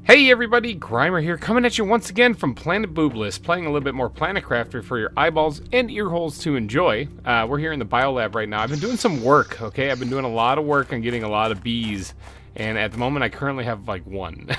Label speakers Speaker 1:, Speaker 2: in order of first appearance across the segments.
Speaker 1: Hey everybody, GReimer here, coming at you once again from Planet Boobless, playing a little bit more Planet Crafter for your eyeballs and ear holes to enjoy. We're here in the biolab right now. I've been doing some work, okay? I've been doing a lot of work on getting a lot of bees, and at the moment I currently have like one.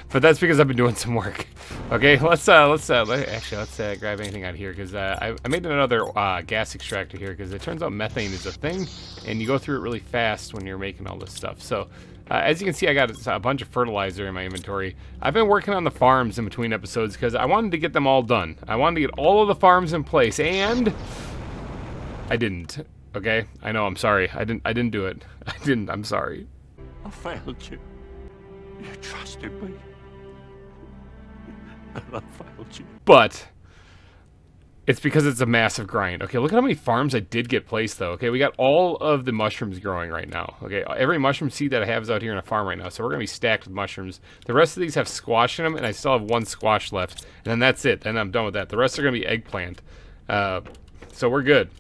Speaker 1: But that's because I've been doing some work. Okay, let's grab anything out here, because I made another gas extractor here, because it turns out methane is a thing, and you go through it really fast when you're making all this stuff. So, as you can see, I got a bunch of fertilizer in my inventory. I've been working on the farms in between episodes, because I wanted to get them all done. I wanted to get all of the farms in place, and I didn't. Okay, I know, I'm sorry. I didn't do it. I'm sorry.
Speaker 2: I failed you. You trusted me. And I failed you.
Speaker 1: But it's because it's a massive grind. Okay, look at how many farms I did get placed, though. Okay, we got all of the mushrooms growing right now. Okay, every mushroom seed that I have is out here in a farm right now, so we're going to be stacked with mushrooms. The rest of these have squash in them, and I still have one squash left. And then that's it. Then I'm done with that. The rest are going to be eggplant. So we're good.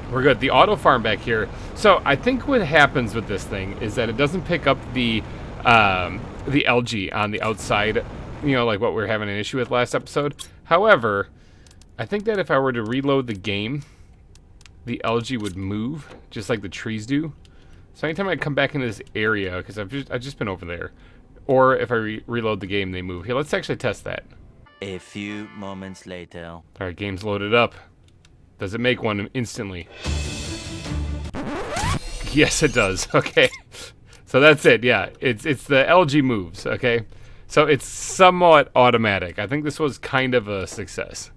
Speaker 1: We're good. The auto farm back here. So I think what happens with this thing is that it doesn't pick up the algae on the outside, you know, like what we were having an issue with last episode. However, I think that if I were to reload the game, the algae would move, just like the trees do. So anytime I come back into this area, because I've just been over there, or if I reload the game, they move. Here, let's actually test that.
Speaker 3: A few moments later.
Speaker 1: All right, game's loaded up. Does it make one instantly? Yes, it does. Okay. So that's it. Yeah, it's the algae moves. Okay. So it's somewhat automatic. I think this was kind of a success.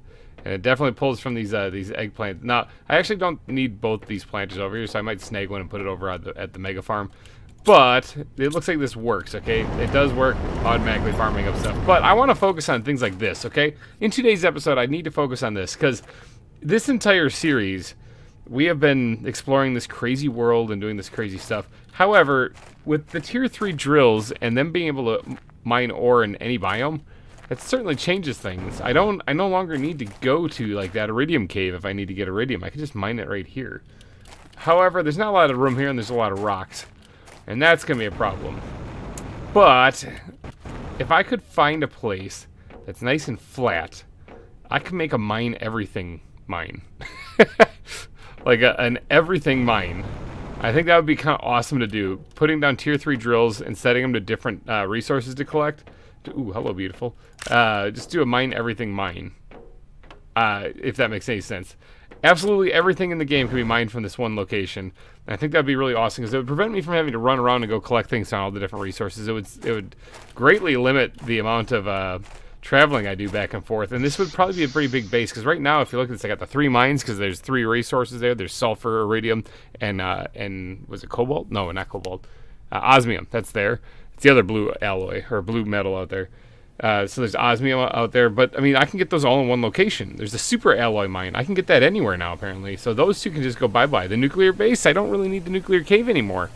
Speaker 1: And it definitely pulls from these eggplants. Now, I actually don't need both these planters over here, so I might snag one and put it over at the mega farm. But it looks like this works, okay? It does work, automatically farming up stuff. But I want to focus on things like this, okay? In today's episode, I need to focus on this, because this entire series, we have been exploring this crazy world and doing this crazy stuff. However, with the tier 3 drills and them being able to mine ore in any biome, it certainly changes things. I no longer need to go to like that iridium cave if I need to get iridium. I can just mine it right here. However, there's not a lot of room here and there's a lot of rocks. And that's going to be a problem. But if I could find a place that's nice and flat, I can make a mine everything mine. Like an everything mine. I think that would be kind of awesome to do. Putting down tier 3 drills and setting them to different resources to collect. Ooh, hello, beautiful. Just do a mine everything mine. If that makes any sense. Absolutely everything in the game can be mined from this one location. And I think that would be really awesome, because it would prevent me from having to run around and go collect things on all the different resources. It would greatly limit the amount of traveling I do back and forth. And this would probably be a pretty big base, because right now, if you look at this, I got the 3 mines, because there's 3 resources there. There's sulfur, iridium, and was it cobalt? No, not cobalt. Osmium, that's there. It's the other blue alloy, or blue metal out there. So there's osmium out there, but I mean, I can get those all in one location. There's the super alloy mine. I can get that anywhere now, apparently. So those two can just go bye-bye. The nuclear base, I don't really need the nuclear cave anymore.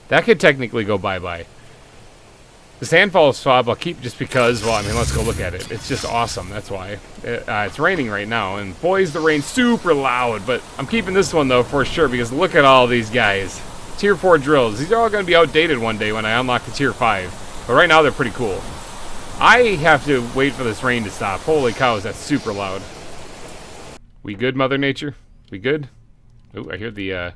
Speaker 1: That could technically go bye-bye. The sandfall swab I'll keep just because, well, I mean, let's go look at it. It's just awesome, that's why. It's raining right now, and boy, is the rain super loud, but I'm keeping this one, though, for sure, because look at all these guys. Tier 4 drills. These are all going to be outdated one day when I unlock the tier 5. But right now, they're pretty cool. I have to wait for this rain to stop. Holy cows, that's super loud. We good, Mother Nature? We good? Ooh, I hear the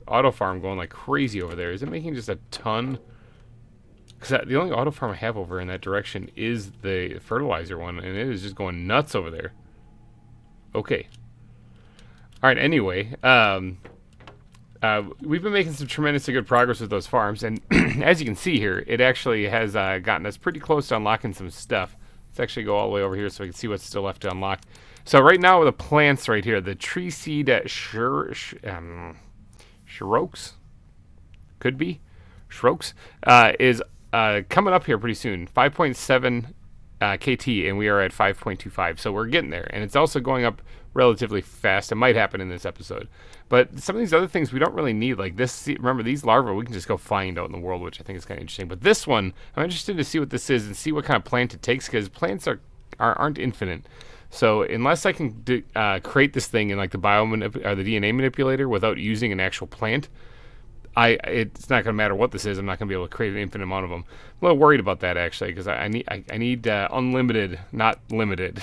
Speaker 1: auto farm going like crazy over there. Is it making just a ton? Because the only auto farm I have over in that direction is the fertilizer one, and it is just going nuts over there. Okay. All right, anyway, we've been making some tremendously good progress with those farms, and as you can see here, it actually has gotten us pretty close to unlocking some stuff. Let's actually go all the way over here so we can see what's still left to unlock. So right now with the plants right here, the tree seed Shrokes, could be, Shrokes, is coming up here pretty soon, 5.7 KT, and we are at 5.25, so we're getting there, and it's also going up relatively fast. It might happen in this episode. But some of these other things we don't really need, like this. Remember, these larvae we can just go find out in the world, which I think is kind of interesting. But this one, I'm interested to see what this is and see what kind of plant it takes, because plants aren't infinite. So unless I can create this thing in like the the DNA manipulator without using an actual plant, it's not going to matter what this is. I'm not going to be able to create an infinite amount of them. I'm a little worried about that actually, because I need unlimited, not limited.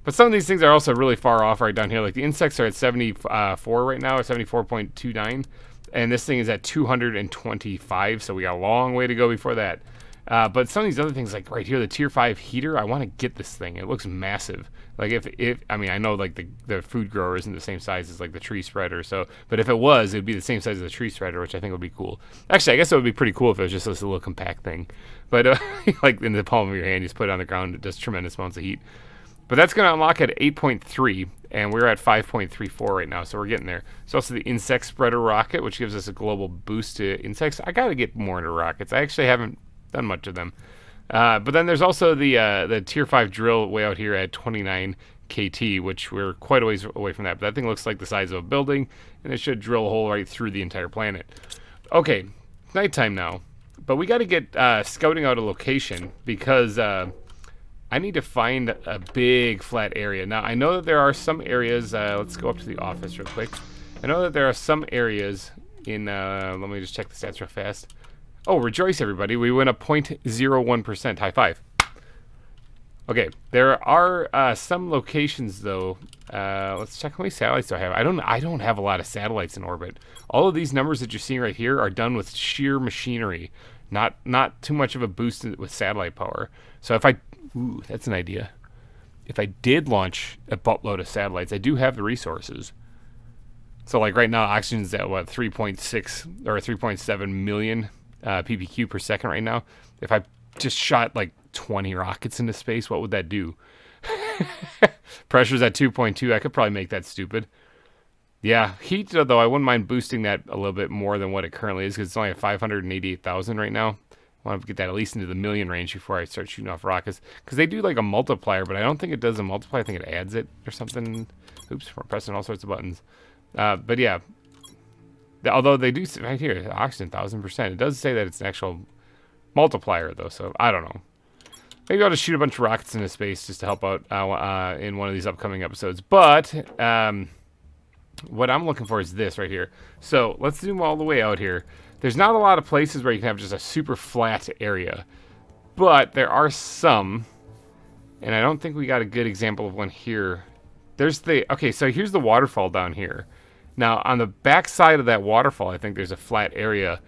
Speaker 1: But some of these things are also really far off right down here. Like the insects are at 74 right now, or 74.29, and this thing is at 225. So we got a long way to go before that. But some of these other things, like right here, the tier 5 heater, I want to get this thing. It looks massive. Like if I mean, I know like the food grower isn't the same size as like the tree spreader, so, but if it was, it'd be the same size as the tree spreader, which I think would be cool. Actually, I guess it would be pretty cool if it was just this little compact thing. But like in the palm of your hand, you just put it on the ground, it does tremendous amounts of heat. But that's going to unlock at 8.3, and we're at 5.34 right now, so we're getting there. There's also the insect spreader rocket, which gives us a global boost to insects. I got to get more into rockets. I actually haven't done much of them. But then there's also the tier 5 drill way out here at 29 KT, which we're quite a ways away from that. But that thing looks like the size of a building, and it should drill a hole right through the entire planet. Okay, nighttime now. But we got to get scouting out a location, because I need to find a big flat area. Now, I know that there are some areas, let's go up to the office real quick. I know that there are some areas in, let me just check the stats real fast. Oh, rejoice everybody, we went up 0.01%, high five. Okay, there are some locations though. Let's check how many satellites do I have. I don't have a lot of satellites in orbit. All of these numbers that you're seeing right here are done with sheer machinery, not too much of a boost with satellite power. So if ooh, that's an idea. If I did launch a buttload of satellites, I do have the resources. So like right now, oxygen's at what, 3.6 or 3.7 million ppq per second right now. If I just shot like 20 rockets into space, what would that do? Pressure's at 2.2. I could probably make that stupid. Yeah, heat though, I wouldn't mind boosting that a little bit more than what it currently is, because it's only at 588,000 right now. I want to get that at least into the million range before I start shooting off rockets, because they do like a multiplier, but I don't think it does a multiplier. I think it adds it or something. Oops, we're pressing all sorts of buttons. But yeah, although they do right here, oxygen 1000%. It does say that it's an actual multiplier though, so I don't know. Maybe I'll just shoot a bunch of rockets into space just to help out in one of these upcoming episodes. But what I'm looking for is this right here. So let's zoom all the way out here. There's not a lot of places where you can have just a super flat area, but there are some, and I don't think we got a good example of one here. Okay, so here's the waterfall down here. Now, on the back side of that waterfall, I think there's a flat area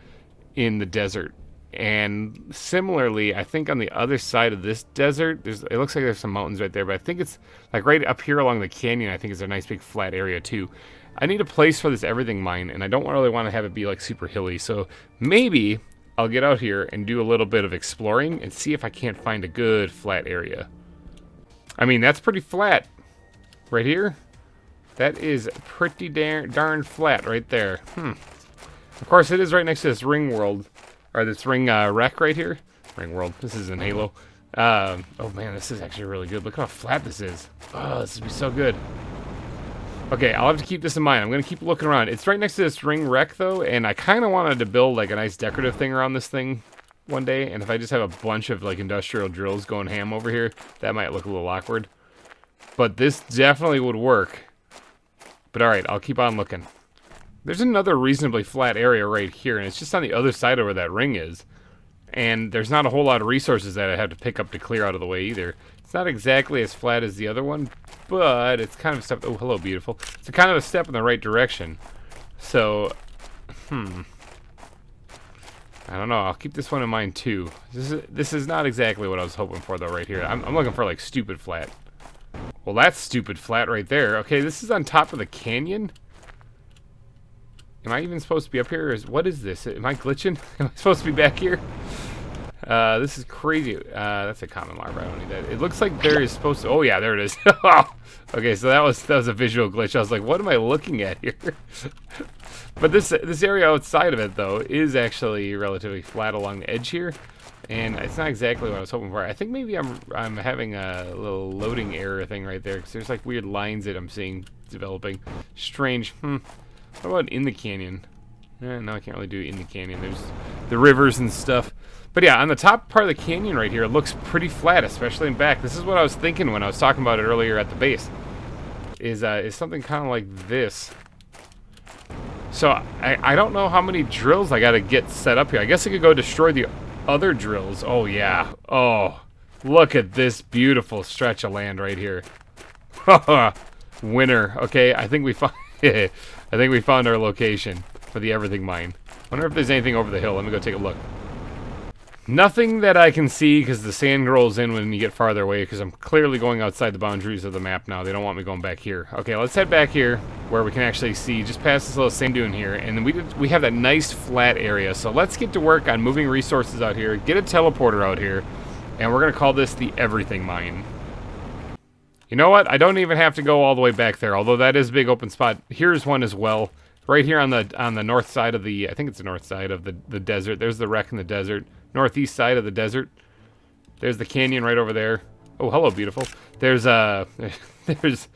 Speaker 1: in the desert. And similarly, I think on the other side of this desert, it looks like there's some mountains right there, but I think it's like right up here along the canyon, I think is a nice big flat area too. I need a place for this everything mine, and I don't really want to have it be like super hilly, so maybe I'll get out here and do a little bit of exploring and see if I can't find a good flat area. I mean, that's pretty flat right here. That is pretty darn flat right there. Of course, it is right next to this ring world, or this ring wreck right here. Ring world. This is in Halo. Oh man, this is actually really good. Look how flat this is. Oh, this would be so good. Okay, I'll have to keep this in mind. I'm going to keep looking around. It's right next to this ring wreck, though, and I kind of wanted to build, like, a nice decorative thing around this thing one day, and if I just have a bunch of, like, industrial drills going ham over here, that might look a little awkward. But this definitely would work. But alright, I'll keep on looking. There's another reasonably flat area right here, and it's just on the other side of where that ring is. And there's not a whole lot of resources that I have to pick up to clear out of the way either. It's not exactly as flat as the other one, but it's kind of a step. Oh, hello, beautiful. It's a kind of a step in the right direction. So, I don't know. I'll keep this one in mind too. This is not exactly what I was hoping for though. Right here, I'm looking for like stupid flat. Well, that's stupid flat right there. Okay, this is on top of the canyon. Am I even supposed to be up here? What is this? Am I glitching? Am I supposed to be back here? This is crazy. That's a common larva. I don't need that. It looks like there is supposed to. Oh yeah, there it is. Okay, so that was a visual glitch. I was like, what am I looking at here? But this area outside of it though is actually relatively flat along the edge here, and it's not exactly what I was hoping for. I think maybe I'm having a little loading error thing right there because there's like weird lines that I'm seeing developing. Strange. What about in the canyon? No, I can't really do it in the canyon. There's the rivers and stuff. But yeah, on the top part of the canyon right here, it looks pretty flat, especially in back. This is what I was thinking when I was talking about it earlier at the base. Is something kind of like this. So I don't know how many drills I got to get set up here. I guess I could go destroy the other drills. Oh, yeah. Oh, look at this beautiful stretch of land right here. Winner. Okay, I think we found I think we found our location for the everything mine. Wonder if there's anything over the hill. Let me go take a look. Nothing that I can see because the sand rolls in when you get farther away because I'm clearly going outside the boundaries of the map now. They don't want me going back here. Okay, let's head back here where we can actually see just past this little sand dune here. And then we have that nice flat area. So let's get to work on moving resources out here, get a teleporter out here, and we're going to call this the everything mine. You know what? I don't even have to go all the way back there, although that is a big open spot. Here's one as well. Right here on the north side of the, I think it's the north side of the desert. There's the wreck in the desert. Northeast side of the desert. There's the canyon right over there. Oh, hello, beautiful. There's there's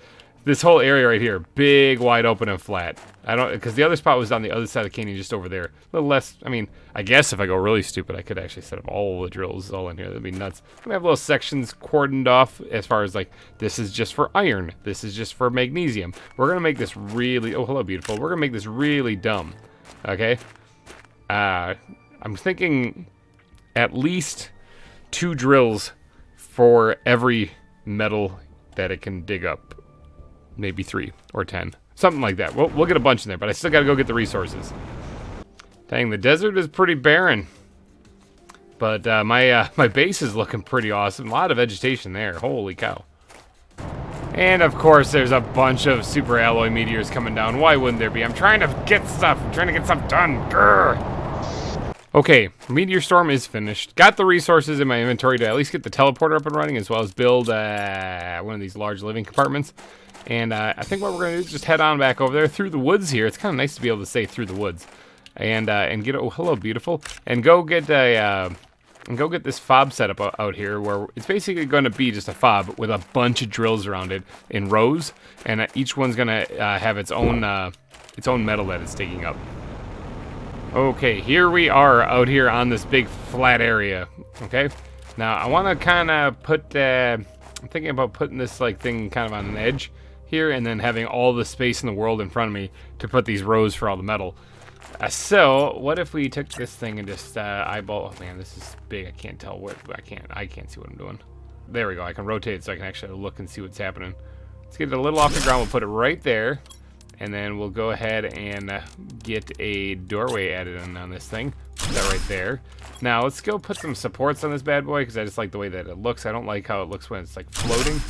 Speaker 1: this whole area right here, big, wide open and flat. Because the other spot was on the other side of the canyon, just over there. A little less. I mean, I guess if I go really stupid, I could actually set up all the drills all in here. That'd be nuts. We have little sections cordoned off as far as like this is just for iron, this is just for magnesium. We're gonna make this really. Oh, hello, beautiful. We're gonna make this really dumb. Okay. I'm thinking at least 2 drills for every metal that it can dig up. Maybe 3 or 10. Something like that. We'll get a bunch in there, but I still gotta go get the resources. Dang, the desert is pretty barren. But my base is looking pretty awesome. A lot of vegetation there. Holy cow. And of course, there's a bunch of super alloy meteors coming down. Why wouldn't there be? I'm trying to get stuff. I'm trying to get stuff done. Grr. Okay, meteor storm is finished. Got the resources in my inventory to at least get the teleporter up and running, as well as build one of these large living compartments. And I think what we're going to do is just head on back over there through the woods here. It's kind of nice to be able to say through the woods. And get, oh, hello, beautiful. And go get this fob setup out here where it's basically going to be just a fob with a bunch of drills around it in rows. And each one's going to have its own metal that it's digging up. Okay, here we are out here on this big flat area. Okay, now I want to kind of put, I'm thinking about putting this like thing kind of on an edge here and then having all the space in the world in front of me to put these rows for all the metal. So what if we took this thing and just eyeball, oh man, this is big. I can't tell what, I can't see what I'm doing. There we go. I can rotate it so I can actually look and see what's happening. Let's get it a little off the ground. We'll put it right there. And then we'll go ahead and get a doorway added on this thing. Put that right there. Now let's go put some supports on this bad boy because I just like the way that it looks. I don't like how it looks when it's like floating.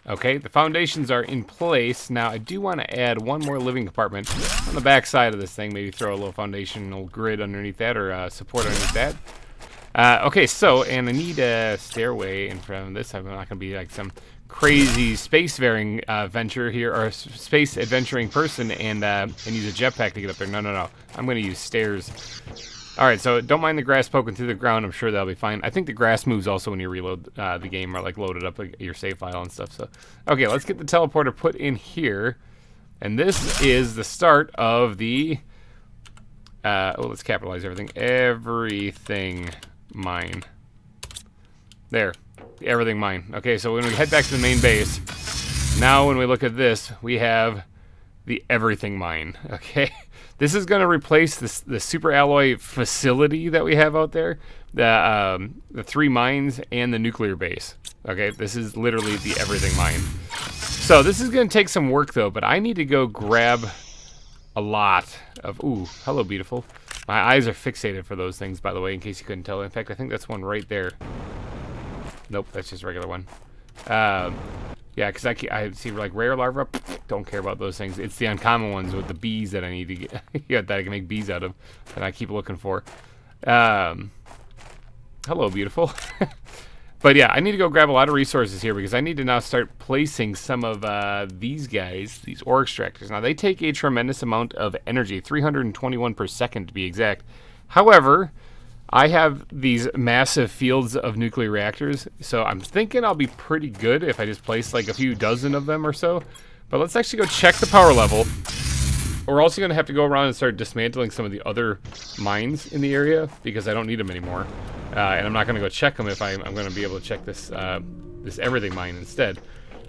Speaker 1: Okay, the foundations are in place. Now I do want to add one more living compartment on the back side of this thing. Maybe throw a little foundational grid underneath that or support underneath that. Okay, so, and I need a stairway in front of this. I'm not going to be like some crazy space-faring venture here, or space adventuring person, and use a jetpack to get up there. No. I'm going to use stairs. All right, so don't mind the grass poking through the ground. I'm sure that'll be fine. I think the grass moves also when you reload the game, or like load it up like, your save file and stuff. So, okay, let's get the teleporter put in here, and this is the start of the. Let's capitalize everything. Everything mine. There. Everything mine. Okay, so when we head back to the main base, now when we look at this, we have the everything mine. Okay, this is going to replace the super alloy facility that we have out there, the 3 mines and the nuclear base. Okay, this is literally the everything mine. So this is going to take some work though, but I need to go grab a lot of. Ooh, hello, beautiful. My eyes are fixated for those things, by the way, in case you couldn't tell. In fact, I think that's one right there. Nope, that's just a regular one. Yeah, because I see like rare larvae. Don't care about those things. It's the uncommon ones with the bees that I need to get. Yeah, that I can make bees out of. That I keep looking for. Hello, beautiful. But yeah, I need to go grab a lot of resources here because I need to now start placing some of these guys, these ore extractors. Now they take a tremendous amount of energy, 321 per second to be exact. However, I have these massive fields of nuclear reactors, so I'm thinking I'll be pretty good if I just place like a few dozen of them or so. But let's actually go check the power level. We're also going to have to go around and start dismantling some of the other mines in the area because I don't need them anymore. And I'm not going to go check them if I'm going to be able to check this this everything mine instead.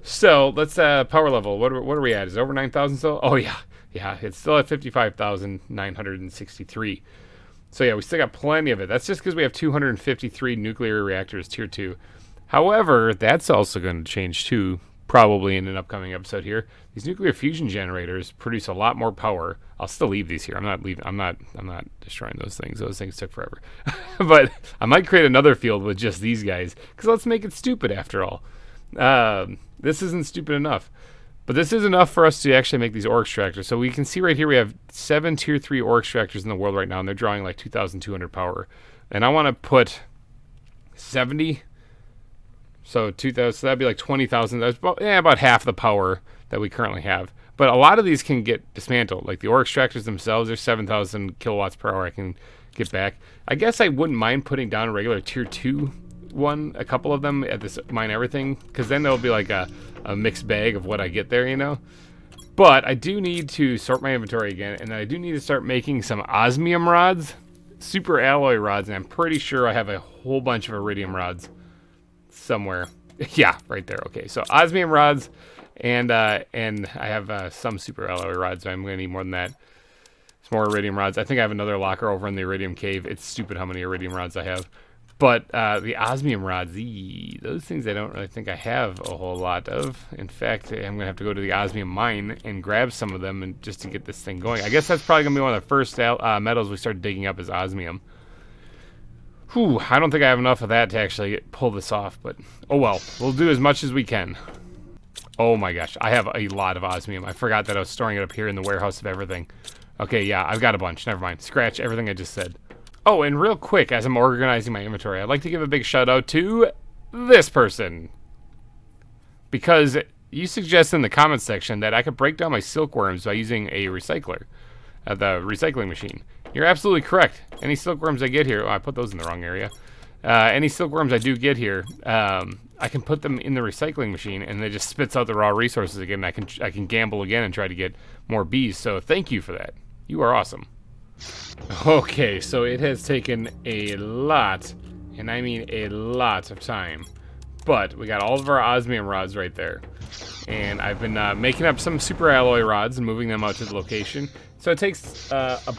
Speaker 1: So let's power level. What are we at? Is it over 9,000 still? Oh yeah. Yeah, it's still at 55,963. So yeah, we still got plenty of it. That's just because we have 253 nuclear reactors tier 2. However, that's also going to change too, probably in an upcoming episode here. These nuclear fusion generators produce a lot more power. I'll still leave these here. I'm not destroying those things. Those things took forever. But I might create another field with just these guys, because let's make it stupid after all. This isn't stupid enough. But this is enough for us to actually make these ore extractors. So we can see right here we have 7 tier 3 ore extractors in the world right now, and they're drawing like 2,200 power. And I want to put 70. So 2,000. So that'd be like 20,000. That's about half the power that we currently have. But a lot of these can get dismantled. Like the ore extractors themselves, there's 7,000 kilowatts per hour I can get back. I guess I wouldn't mind putting down a regular tier 2 one, a couple of them at this mine everything, because then there'll be like a mixed bag of what I get there, you know. But I do need to sort my inventory again, and I do need to start making some osmium rods, super alloy rods, and I'm pretty sure I have a whole bunch of iridium rods somewhere. Yeah, right there. Okay, so osmium rods, and I have some super alloy rods, so I'm gonna need more than that. Some more iridium rods. I think I have another locker over in the iridium cave. It's stupid how many iridium rods I have. But the osmium rods, those things I don't really think I have a whole lot of. In fact, I'm going to have to go to the osmium mine and grab some of them and just to get this thing going. I guess that's probably going to be one of the first metals we start digging up is osmium. Whew, I don't think I have enough of that to actually pull this off, but oh well. We'll do as much as we can. Oh my gosh, I have a lot of osmium. I forgot that I was storing it up here in the warehouse of everything. Okay, yeah, I've got a bunch. Never mind. Scratch everything I just said. Oh, and real quick, as I'm organizing my inventory, I'd like to give a big shout out to this person. Because you suggested in the comments section that I could break down my silkworms by using a recycler, the recycling machine. You're absolutely correct. Any silkworms I get here, oh, I put those in the wrong area. Any silkworms I do get here, I can put them in the recycling machine and it just spits out the raw resources again. I can gamble again and try to get more bees. So thank you for that. You are awesome. Okay, so it has taken a lot, and I mean a lot of time, but we got all of our osmium rods right there, and I've been making up some super alloy rods and moving them out to the location. So it takes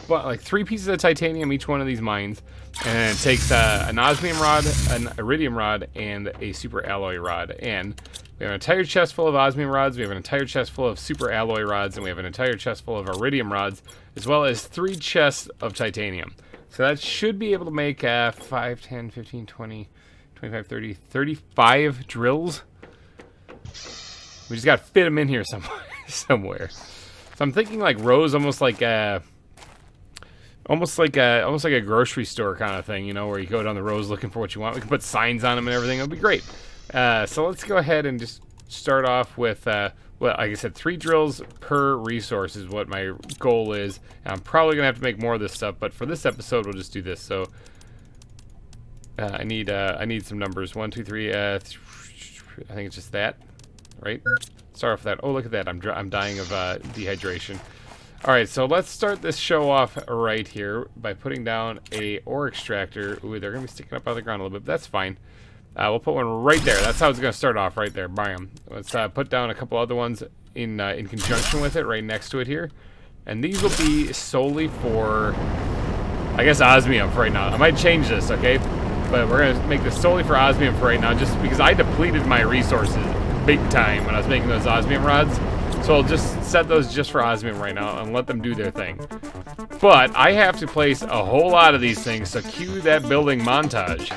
Speaker 1: like 3 pieces of titanium each one of these mines, and it takes an osmium rod, an iridium rod, and a super alloy rod. And we have an entire chest full of osmium rods, we have an entire chest full of super alloy rods, and we have an entire chest full of iridium rods, as well as 3 chests of titanium. So that should be able to make 5, 10, 15, 20, 25, 30, 35 drills. We just got to fit them in here somewhere. So I'm thinking like rows, almost like a grocery store kind of thing, you know, where you go down the rows looking for what you want. We can put signs on them and everything. It'll be great. So let's go ahead and just start off with, well, like I said, 3 drills per resource is what my goal is. And I'm probably gonna have to make more of this stuff, but for this episode, we'll just do this. So I need some numbers. 1, 2, 3. I think it's just that, right? Start off with that. Oh, look at that! I'm dying of dehydration. All right, so let's start this show off right here by putting down a ore extractor. Ooh, they're gonna be sticking up out of the ground a little bit, but that's fine. We'll put one right there. That's how it's going to start off, right there. Bam. Let's put down a couple other ones in conjunction with it, right next to it here. And these will be solely for, I guess, osmium for right now. I might change this, okay? But we're going to make this solely for osmium for right now, just because I depleted my resources big time when I was making those osmium rods. So I'll just set those just for osmium right now and let them do their thing. But I have to place a whole lot of these things, so cue that building montage.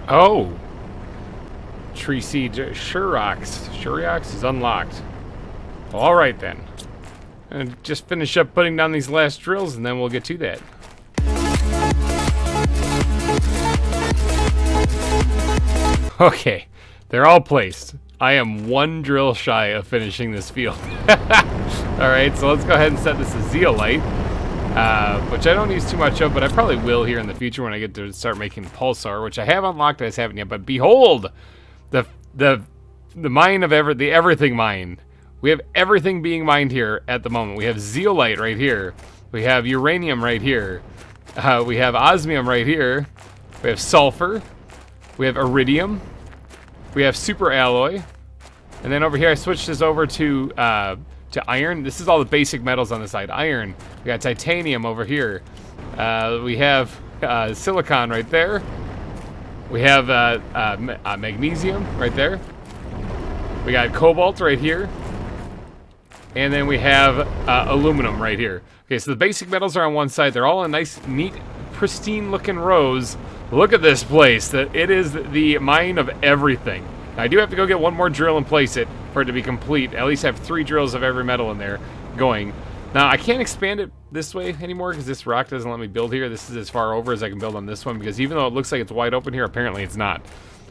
Speaker 1: Oh! Tree seed, Shurox. Shurox is unlocked. Alright then. And just finish up putting down these last drills and then we'll get to that. Okay, they're all placed. I am one drill shy of finishing this field. Alright, so let's go ahead and set this as zeolite, which I don't use too much of, but I probably will here in the future when I get to start making pulsar, which I have unlocked, I just haven't yet. But behold, the mine of the everything mine. We have everything being mined here at the moment. We have zeolite right here. We have uranium right here. We have osmium right here. We have sulfur. We have iridium. We have super alloy. And then over here I switched this over to iron. This is all the basic metals on the side. Iron. We got titanium over here. We have silicon right there. We have magnesium right there. We got cobalt right here. And then we have aluminum right here. Okay, so the basic metals are on one side. They're all in nice, neat, pristine looking rows. Look at this place. It is the mine of everything. Now, I do have to go get one more drill and place it for it to be complete. At least have 3 drills of every metal in there going. Now, I can't expand it this way anymore because this rock doesn't let me build here. This is as far over as I can build on this one because even though it looks like it's wide open here, apparently it's not.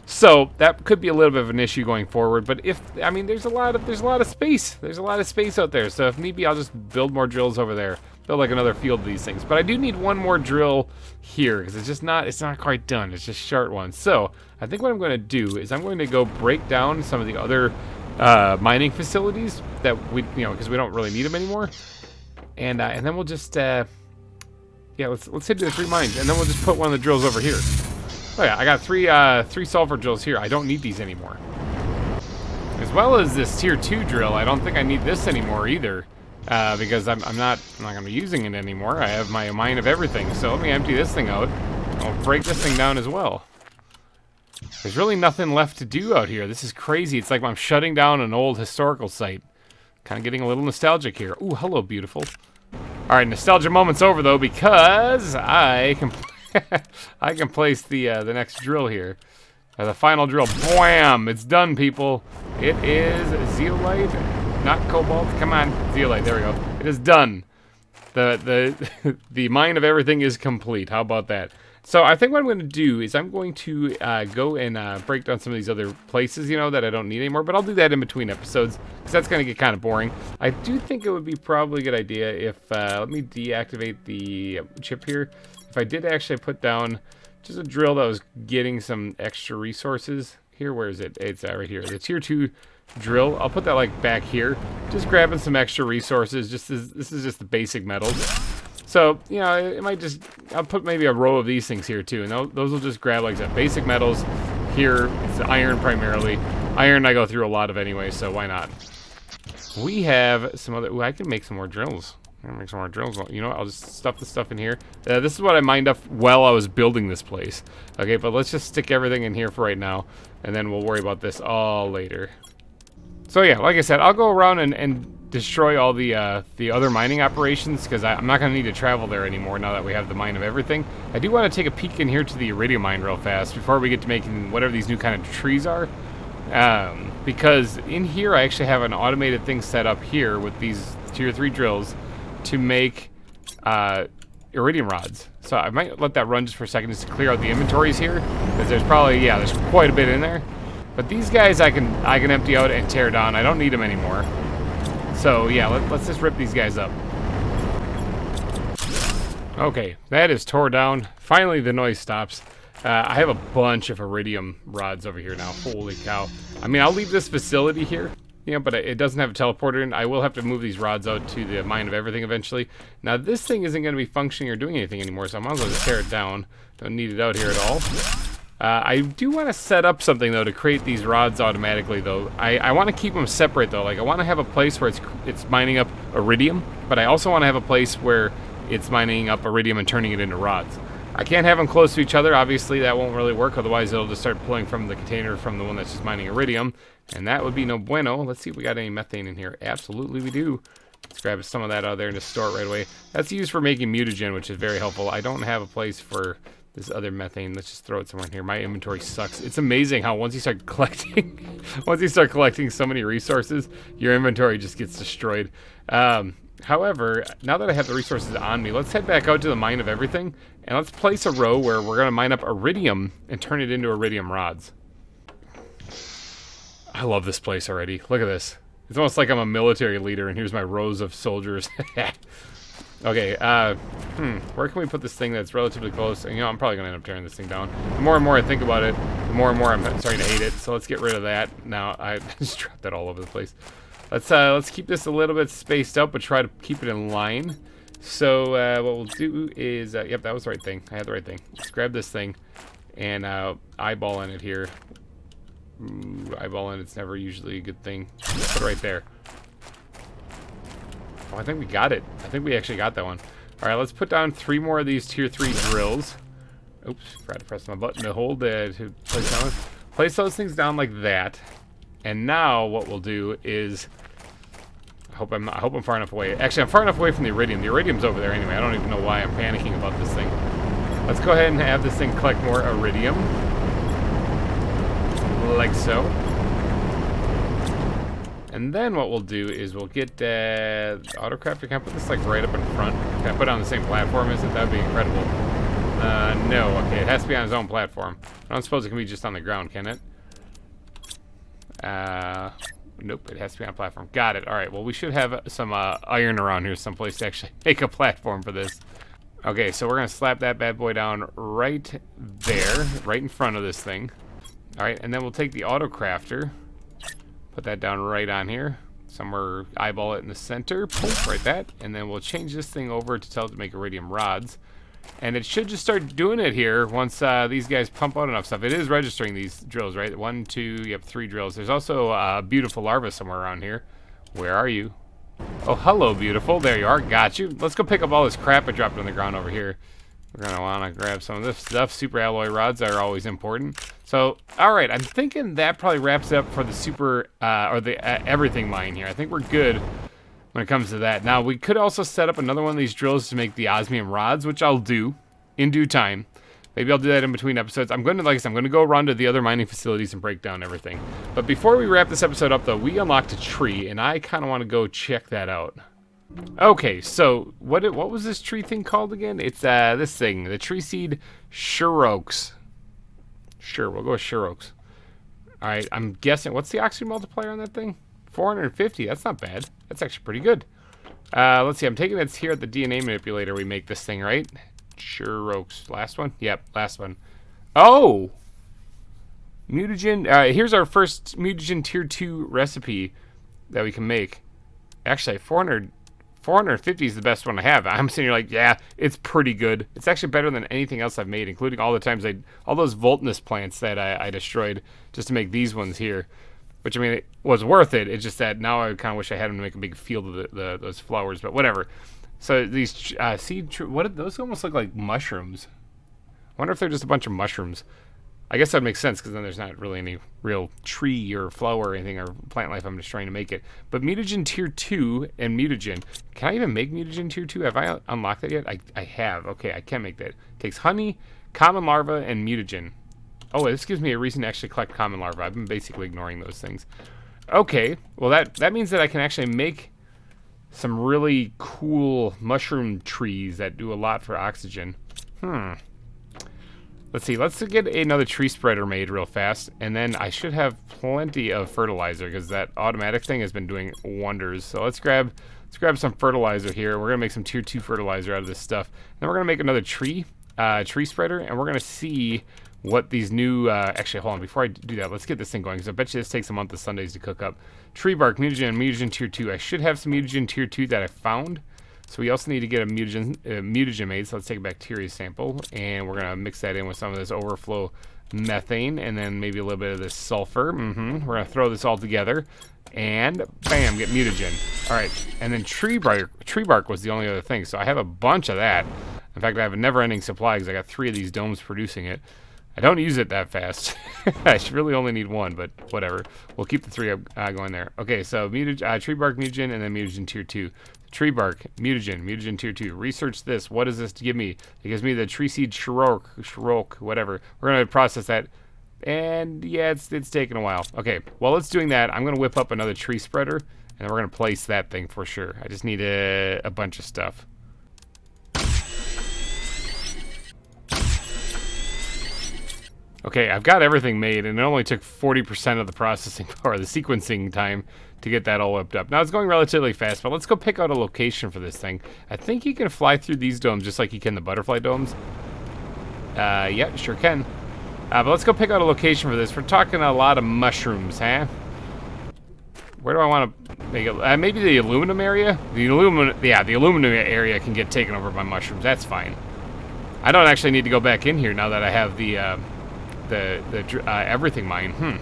Speaker 1: So that could be a little bit of an issue going forward, but there's a lot of space. There's a lot of space out there. So if need be, I'll just build more drills over there. Build like another field of these things. But I do need one more drill here because it's not quite done. It's just short one. So I think what I'm going to do is I'm going to go break down some of the other mining facilities that because we don't really need them anymore. And then we'll just let's hit the 3 mines, and then we'll just put one of the drills over here. Oh yeah, I got 3 sulfur drills here. I don't need these anymore. As well as this tier 2 drill, I don't think I need this anymore either, because I'm not gonna be using it anymore. I have my mine of everything, so let me empty this thing out. I'll break this thing down as well. There's really nothing left to do out here. This is crazy. It's like I'm shutting down an old historical site. Kind of getting a little nostalgic here. Ooh, hello, beautiful. All right, nostalgia moment's over though because I can. I can place the next drill here. The final drill. Bwam! It's done, people. It is zeolite, not cobalt. Come on, zeolite. There we go. It is done. The mine of everything is complete. How about that? So I think what I'm going to do is I'm going to go and break down some of these other places, that I don't need anymore. But I'll do that in between episodes because that's going to get kind of boring. I do think it would be probably a good idea if let me deactivate the chip here. If I did actually put down just a drill that was getting some extra resources here, where is it? It's right here. The tier 2 drill. I'll put that like back here, just grabbing some extra resources. This is just the basic metals. So it might just I'll put maybe a row of these things here too, and those will just grab like I said, basic metals. Here it's iron primarily. Iron I go through a lot of anyway, so why not? We have some other. Ooh, I can make some more drills. Make some more drills. I'll just stuff the stuff in here. This is what I mined up while I was building this place. Okay, but let's just stick everything in here for right now, and then we'll worry about this all later. So yeah, like I said, I'll go around and destroy all the other mining operations because I'm not going to need to travel there anymore now that we have the mine of everything. I do want to take a peek in here to the iridium mine real fast before we get to making whatever these new kind of trees are. Because in here I actually have an automated thing set up here with these tier 3 drills to make iridium rods. So I might let that run just for a second just to clear out the inventories here, because there's probably, there's quite a bit in there. But these guys I can empty out and tear down. I don't need them anymore. So yeah, let's just rip these guys up. Okay, that is tore down. Finally the noise stops. I have a bunch of iridium rods over here now. Holy cow. I mean, I'll leave this facility here. But it doesn't have a teleporter in. I will have to move these rods out to the mine of everything eventually. Now, this thing isn't going to be functioning or doing anything anymore, so I might as well just tear it down. Don't need it out here at all. I do want to set up something, though, to create these rods automatically, though. I want to keep them separate, though. Like, I want to have a place where it's mining up iridium, but I also want to have a place where it's mining up iridium and turning it into rods. I can't have them close to each other. Obviously, that won't really work. Otherwise, it'll just start pulling from the container from the one that's just mining iridium. And that would be no bueno. Let's see if we got any methane in here. Absolutely we do. Let's grab some of that out of there and just store it right away. That's used for making mutagen, which is very helpful. I don't have a place for this other methane. Let's just throw it somewhere in here. My inventory sucks. It's amazing how once you start collecting, so many resources, your inventory just gets destroyed. However, now that I have the resources on me, let's head back out to the mine of everything, and let's place a row where we're going to mine up iridium and turn it into iridium rods. I love this place already. Look at this. It's almost like I'm a military leader, and here's my rows of soldiers. Okay, where can we put this thing that's relatively close? And, you know, I'm probably going to end up tearing this thing down. The more and more I think about it, the more and more I'm starting to hate it. So let's get rid of that. Now, I just dropped that all over the place. Let's keep this a little bit spaced out, but try to keep it in line. So what we'll do is, yep, that was the right thing. I had the right thing. Let's grab this thing and eyeball in it here. Ooh, eyeball in it's never usually a good thing. Put it right there. Oh, I think we got it. I think we actually got that one. All right, let's put down 3 more of these tier 3 drills. Oops, forgot to press my button to hold to place down. Place those things down like that. And now what we'll do is, I hope I'm far enough away. Actually, I'm far enough away from the iridium. The iridium's over there anyway. I don't even know why I'm panicking about this thing. Let's go ahead and have this thing collect more iridium. Like so. And then what we'll do is we'll get autocrafter. Can I put this like right up in front? Can I put it on the same platform as it? That'd be incredible. No. Okay, it has to be on its own platform. I don't suppose it can be just on the ground, can it? Nope, it has to be on a platform. Got it. All right, well, we should have some iron around here someplace to actually make a platform for this. Okay, so we're going to slap that bad boy down right there, right in front of this thing. All right, and then we'll take the autocrafter, put that down right on here, somewhere, eyeball it in the center, poof, right that, and then we'll change this thing over to tell it to make iridium rods. And it should just start doing it here once these guys pump out enough stuff. It is registering these drills, right? 1, 2, yep, 3 drills. There's also a beautiful larva somewhere around here. Where are you? Oh, hello, beautiful. There you are. Got you. Let's go pick up all this crap I dropped on the ground over here. We're going to want to grab some of this stuff. Super alloy rods are always important. So, all right. I'm thinking that probably wraps it up for the super, or the everything mine here. I think we're good when it comes to that. Now, we could also set up another one of these drills to make the osmium rods, which I'll do in due time. Maybe I'll do that in between episodes. I'm going to, like I said, I'm going to go around to the other mining facilities and break down everything. But before we wrap this episode up, though, we unlocked a tree, and I kind of want to go check that out. Okay, so what was this tree thing called again? It's this thing, the tree seed sure oaks. Sure, we'll go with sure oaks. All right, I'm guessing, what's the oxygen multiplier on that thing? 450, that's not bad. That's actually pretty good. Let's see, I'm taking it's here at the DNA manipulator we make this thing, right? Sure oaks. Last one? Yep, last one. Oh! Mutagen. Here's our first mutagen tier 2 recipe that we can make. Actually, 450 is the best one I have. I'm sitting here like, yeah, it's pretty good. It's actually better than anything else I've made, including all the times all those Voltness plants that I destroyed just to make these ones here. Which, I mean, it was worth it. It's just that now I kind of wish I had them to make a big field of those flowers, but whatever. So these seed, those almost look like mushrooms. I wonder if they're just a bunch of mushrooms. I guess that makes sense because then there's not really any real tree or flower or anything or plant life I'm just trying to make it. But mutagen tier 2 and mutagen. Can I even make mutagen tier 2? Have I unlocked that yet? I have. Okay, I can make that. It takes honey, common larva, and mutagen. Oh, this gives me a reason to actually collect common larva. I've been basically ignoring those things. Okay, well that means that I can actually make some really cool mushroom trees that do a lot for oxygen. Let's see, let's get another tree spreader made real fast, and then I should have plenty of fertilizer because that automatic thing has been doing wonders. So let's grab some fertilizer here. We're gonna make some tier 2 fertilizer out of this stuff. Then we're gonna make another tree spreader, and we're gonna see what these new, actually, hold on, before I do that, let's get this thing going, because I bet you this takes a month of Sundays to cook up. Tree bark, mutagen tier 2. I should have some mutagen tier 2 that I found. So we also need to get a mutagen made, so let's take a bacteria sample, and we're going to mix that in with some of this overflow methane, and then maybe a little bit of this sulfur. We're going to throw this all together, and bam, get mutagen. All right, and then tree bark was the only other thing, so I have a bunch of that. In fact, I have a never-ending supply because I got 3 of these domes producing it. I don't use it that fast. I really only need 1, but whatever. We'll keep the 3 going there. Okay, so tree bark, mutagen, and then mutagen tier 2. Tree bark, mutagen tier 2. Research this. What does this give me? It gives me the tree seed shirok, whatever. We're going to process that. And yeah, it's taking a while. Okay, while it's doing that, I'm going to whip up another tree spreader. And we're going to place that thing for sure. I just need a bunch of stuff. Okay, I've got everything made, and it only took 40% of the processing or the sequencing time to get that all whipped up. Now, it's going relatively fast, but let's go pick out a location for this thing. I think you can fly through these domes just like you can the butterfly domes. Yeah, sure can. But let's go pick out a location for this. We're talking a lot of mushrooms, huh? Where do I want to make it? Maybe the aluminum area? The aluminum area can get taken over by mushrooms. That's fine. I don't actually need to go back in here now that I have the everything mine.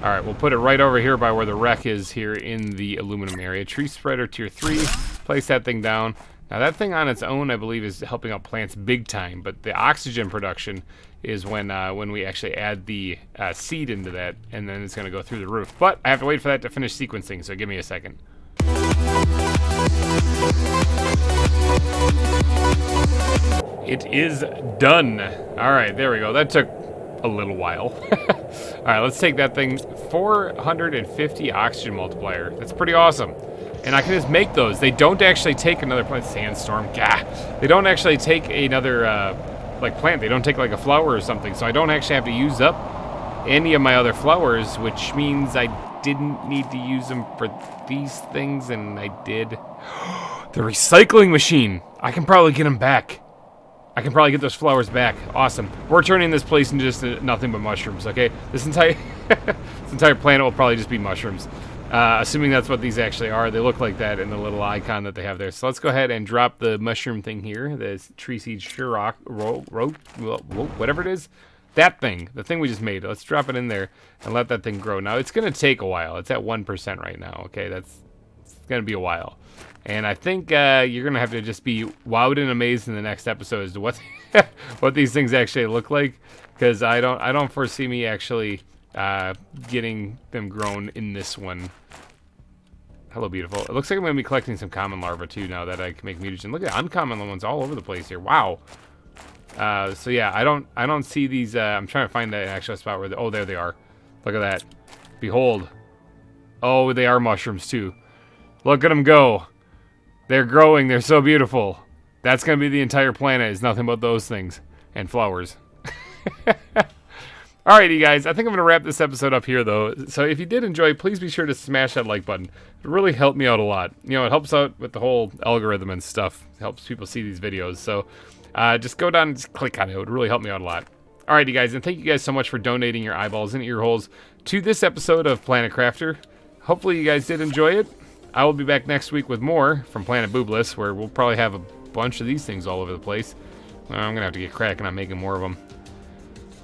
Speaker 1: All right, we'll put it right over here by where the wreck is here in the aluminum area. Tree spreader tier 3. Place that thing down. Now that thing on its own, I believe, is helping out plants big time. But the oxygen production is when we actually add the seed into that, and then it's going to go through the roof. But I have to wait for that to finish sequencing, so give me a second. It is done. All right, there we go. That took a little while. All right, let's take that thing. 450 oxygen multiplier. That's pretty awesome. And I can just make those. They don't actually take another plant. Sandstorm. Gah. They don't actually take another plant. They don't take like a flower or something. So I don't actually have to use up any of my other flowers, which means I didn't need to use them for these things, and I did. The recycling machine. I can probably get them back. I can probably get those flowers back. Awesome. We're turning this place into just nothing but mushrooms, okay? This entire planet will probably just be mushrooms. Assuming that's what these actually are. They look like that in the little icon that they have there. So let's go ahead and drop the mushroom thing here. The tree seed shirok, whatever it is. That thing, the thing we just made. Let's drop it in there and let that thing grow. Now, it's going to take a while. It's at 1% right now, okay? It's going to be a while. And I think you're going to have to just be wowed and amazed in the next episode as to what what these things actually look like. Because I don't foresee me actually getting them grown in this one. Hello, beautiful. It looks like I'm going to be collecting some common larvae, too, now that I can make mutagen. Look at uncommon ones all over the place here. Wow. So, yeah, I don't see these. I'm trying to find the actual spot where... oh, there they are. Look at that. Behold. Oh, they are mushrooms, too. Look at them go. They're growing. They're so beautiful. That's going to be the entire planet. It's nothing but those things. And flowers. Alrighty, guys. I think I'm going to wrap this episode up here, though. So if you did enjoy, please be sure to smash that like button. It really helped me out a lot. You know, it helps out with the whole algorithm and stuff. It helps people see these videos. So just go down and just click on it. It would really help me out a lot. Alrighty, guys. And thank you guys so much for donating your eyeballs and ear holes to this episode of Planet Crafter. Hopefully you guys did enjoy it. I will be back next week with more from Planet Boobless, where we'll probably have a bunch of these things all over the place. I'm going to have to get cracking on making more of them.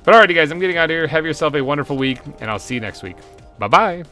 Speaker 1: But alrighty, guys, I'm getting out of here. Have yourself a wonderful week, and I'll see you next week. Bye-bye.